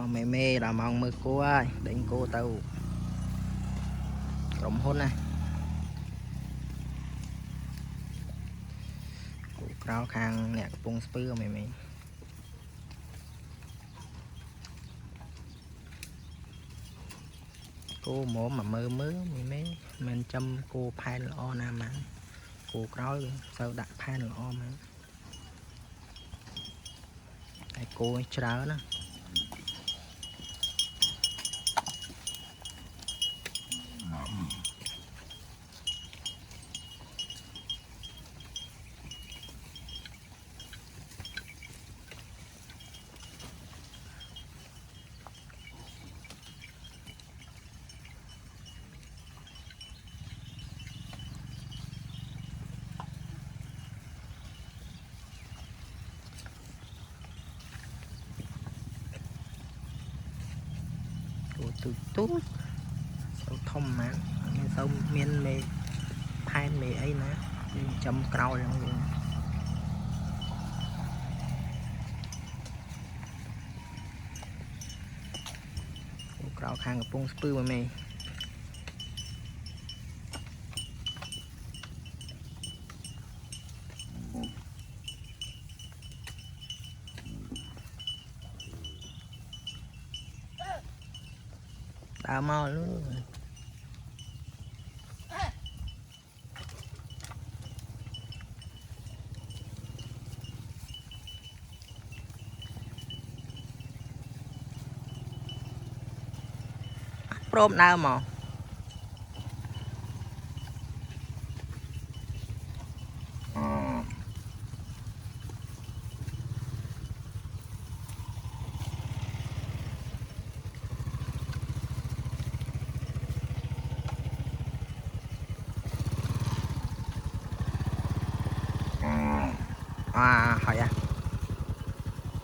mẹ mê là mong mơ cô ơi đánh cô tàu rộng hôn này cô cao khang nè bông spư mẹ mẹ cô mổ mà mơ mớ mẹ mẹ mình chăm cô phai lo nam mà cô cao sao đặt phai lo mà cô cháo nữa từ tốt sao thông mà sao miên mê phai mê ấy nè chăm cao rồi cao khangกับpung spư mà mày tao mau luôn prom nào mà hỏi à